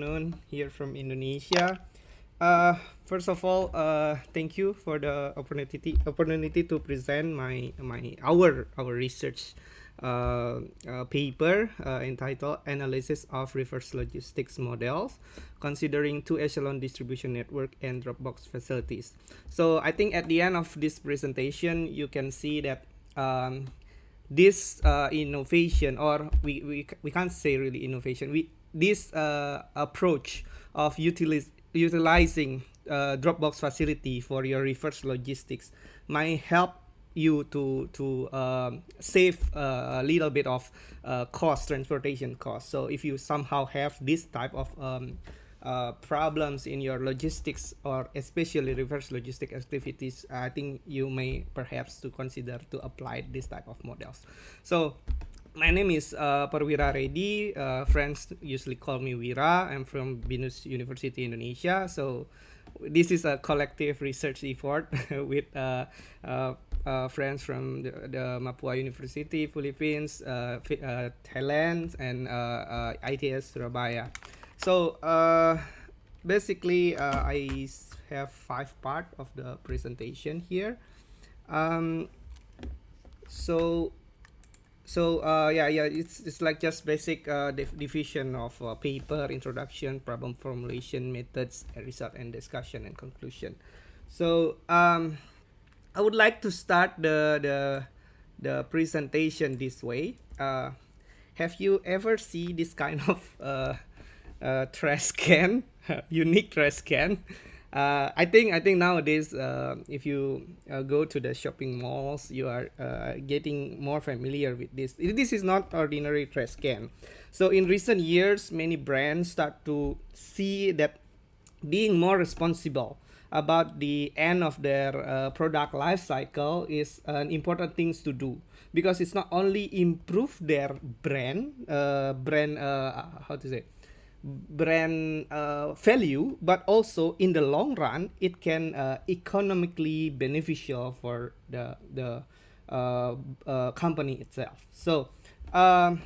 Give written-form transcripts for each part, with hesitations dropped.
Afternoon here from Indonesia. Uh, First of all, thank you for the opportunity to present our research paper entitled "Analysis of Reverse Logistics Models, Considering Two Echelon Distribution Network and Dropbox Facilities." So I think at the end of this presentation, you can see that this innovation, or we can't say really innovation, we this approach of utilizing Dropbox facility for your reverse logistics might help you to save a little bit of transportation cost. So if you somehow have this type of problems in your logistics, or especially reverse logistic activities, I think you may perhaps to consider to apply this type of models. So my name is Perwira Redi. Friends usually call me Wira. I'm from Binus University, Indonesia. So this is a collective research effort with friends from the Mapua University, Philippines, Thailand, and ITS Surabaya. So basically, I have 5 parts of the presentation here. Um, so it's like just basic division of paper, introduction, problem formulation, methods, result, and discussion and conclusion. So I would like to start the presentation this way. Have you ever see this kind of trash can, unique trash can? I think nowadays, if you go to the shopping malls, you are getting more familiar with this. This is not ordinary trash can. So in recent years, many brands start to see that being more responsible about the end of their product life cycle is an important things to do, because it's not only improve their brand how to say brand value, but also in the long run it can economically beneficial for the company itself. So um,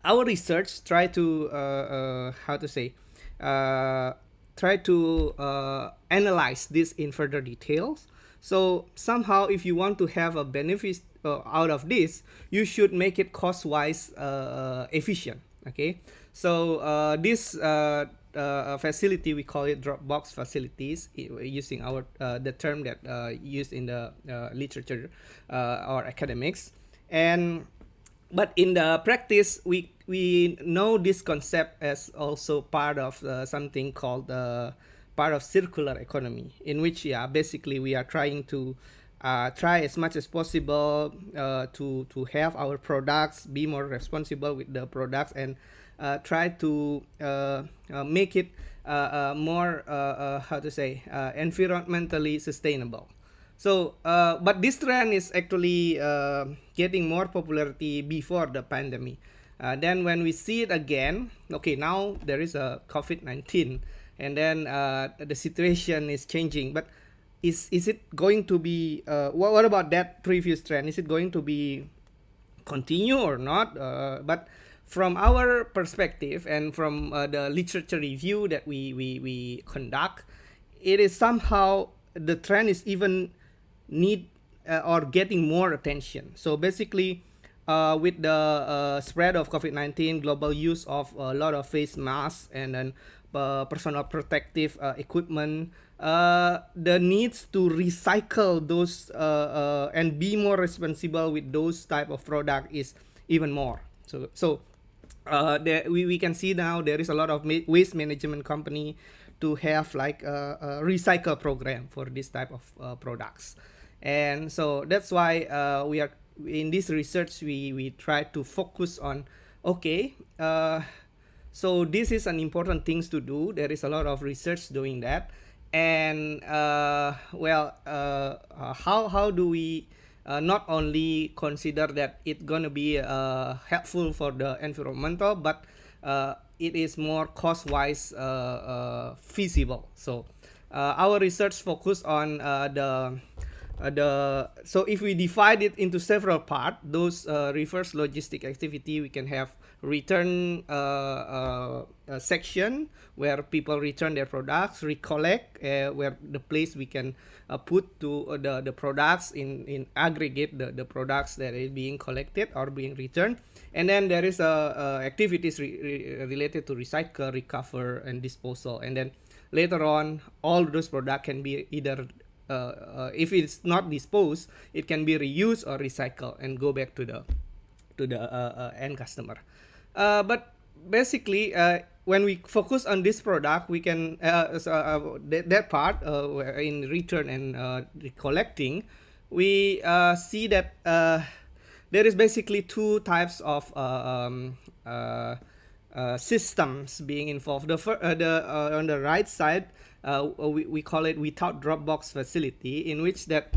our research try to how to say try to analyze this in further details. So somehow, if you want to have a benefit out of this, you should make it cost wise efficient. Okay, so this facility, we call it Dropbox facilities, using our the term that used in the literature or academics. And but in the practice, we know this concept as also part of something called part of circular economy, in which basically we are trying to try as much as possible to have our products be more responsible with the products, and try to make it more how to say environmentally sustainable. So, but this trend is actually getting more popularity before the pandemic. Then when we see it again, okay, now there is a COVID-19, and then the situation is changing. But is it going to be? What about that previous trend? Is it going to be continue or not? But from our perspective and from the literature review that we conduct, it is somehow the trend is even need or getting more attention. So basically, with the spread of COVID-19, global use of a lot of face masks and then personal protective equipment, the needs to recycle those and be more responsible with those type of product is even more. We can see now there is a lot of waste management company to have like a recycle program for this type of products. And so that's why we are in this research, we try to focus on, okay, so this is an important things to do. There is a lot of research doing that. And how do we not only consider that it's gonna be helpful for the environmental, but it is more cost wise feasible. So our research focus on so if we divide it into several parts, those reverse logistic activity, we can have return section where people return their products, recollect where the place we can put to the products in aggregate the products that is being collected or being returned, and then there is activities related to recycle, recover, and disposal, and then later on all those products can be either if it's not disposed, it can be reused or recycled and go back to the end customer. But basically, when we focus on this product, we can that part in return and recollecting, we see that there is basically two types of systems being involved. On the right side, we call it without Dropbox facility, in which that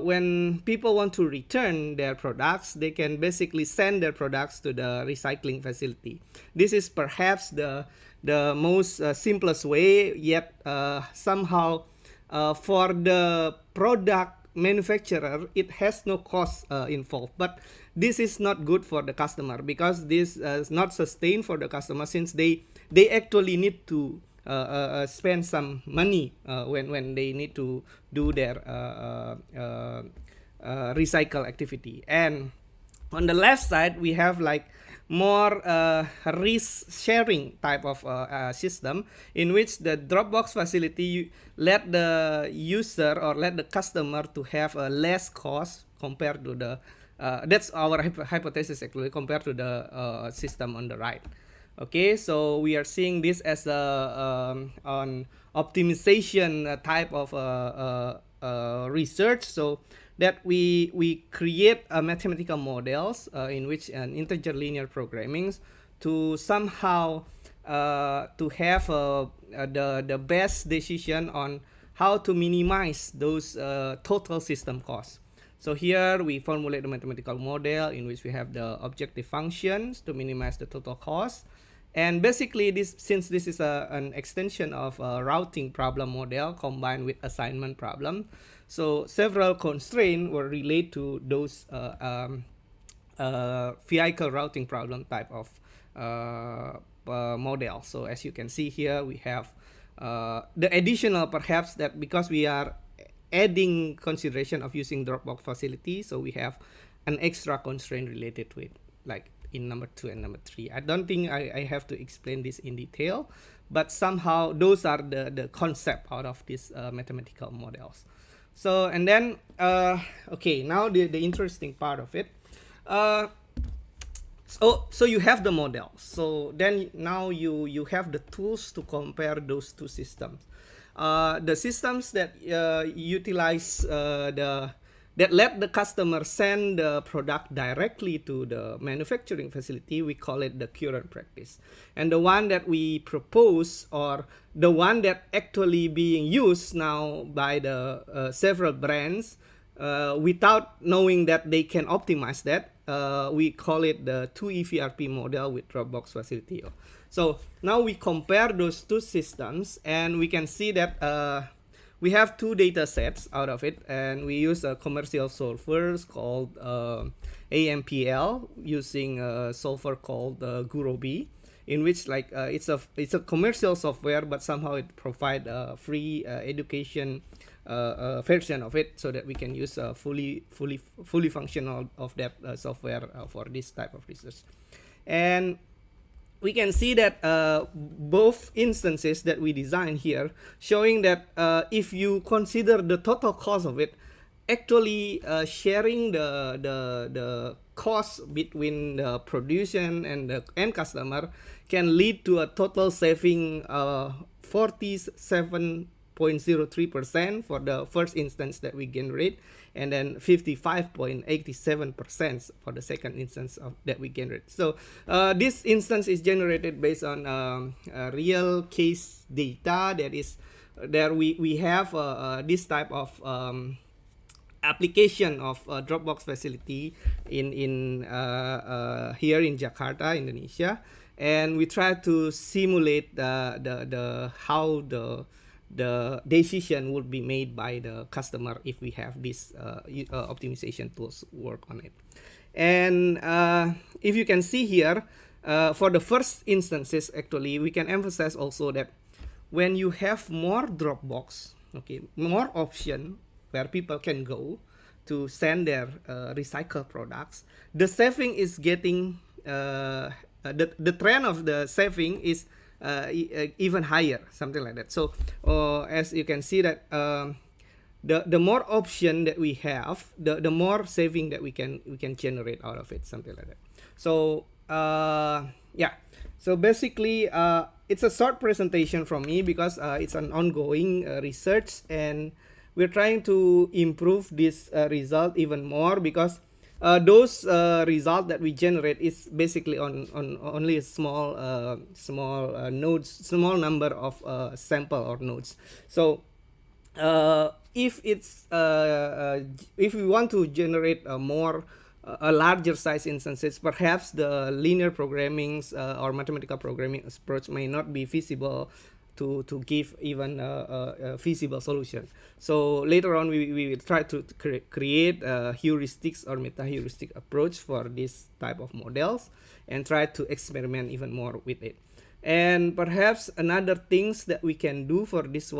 when people want to return their products, they can basically send their products to the recycling facility. This is perhaps the most simplest way, yet somehow for the product manufacturer, it has no cost involved. But this is not good for the customer, because this is not sustained for the customer, since they actually need to spend some money when they need to do their recycle activity. And on the left side, we have like more risk sharing type of system, in which the Dropbox facility let the user or let the customer to have a less cost compared to the that's our hypothesis actually, compared to the system on the right. Okay, so we are seeing this as a on optimization type of research, so that we create mathematical models in which an integer linear programming to somehow to have the best decision on how to minimize those total system costs. So here we formulate a mathematical model in which we have the objective functions to minimize the total cost. And basically, since this is an extension of a routing problem model combined with assignment problem, so several constraints were related to those vehicle routing problem type of model. So as you can see here, we have the additional, perhaps, that because we are adding consideration of using Dropbox facility, so we have an extra constraint related to it, like in number 2 and number 3. I don't think I have to explain this in detail, but somehow those are the concept out of these mathematical models. So, and then okay, now the interesting part of it. So you have the model. So then now you have the tools to compare those two systems. The systems that utilize that let the customer send the product directly to the manufacturing facility, we call it the current practice. And the one that we propose, or the one that actually being used now by the several brands without knowing that they can optimize that, we call it the 2EVRP model with Dropbox facility. So now we compare those two systems, and we can see that we have two data sets out of it, and we use a commercial solvers called AMPL using a solver called Gurobi, in which like it's a commercial software, but somehow it provide a free education version of it, so that we can use fully functional of that software for this type of research. And we can see that both instances that we design here, showing that if you consider the total cost of it, actually sharing the cost between the production and the end customer can lead to a total saving 47.03% for the first instance that we generate, and then 55.87% for the second instance that we generate. So this instance is generated based on real case data. That is, there we have this type of application of Dropbox facility in here in Jakarta, Indonesia, and we try to simulate the how the decision would be made by the customer if we have this optimization tools work on it. And if you can see here, for the first instances, actually, we can emphasize also that when you have more Dropbox, okay, more option where people can go to send their recycled products, the saving is getting the trend of the saving is even higher, something like that. So as you can see that the more option that we have, the more saving that we can generate out of it, something like that. So yeah, so basically it's a short presentation from me because it's an ongoing research, and we're trying to improve this result even more, because those result that we generate is basically on only a small nodes, small number of sample or nodes. So if it's if we want to generate a larger size instances, perhaps the linear programming or mathematical programming approach may not be feasible to give even a feasible solution. So later on, we will try to create heuristics or meta heuristic approach for this type of models, and try to experiment even more with it. And perhaps another things that we can do for this one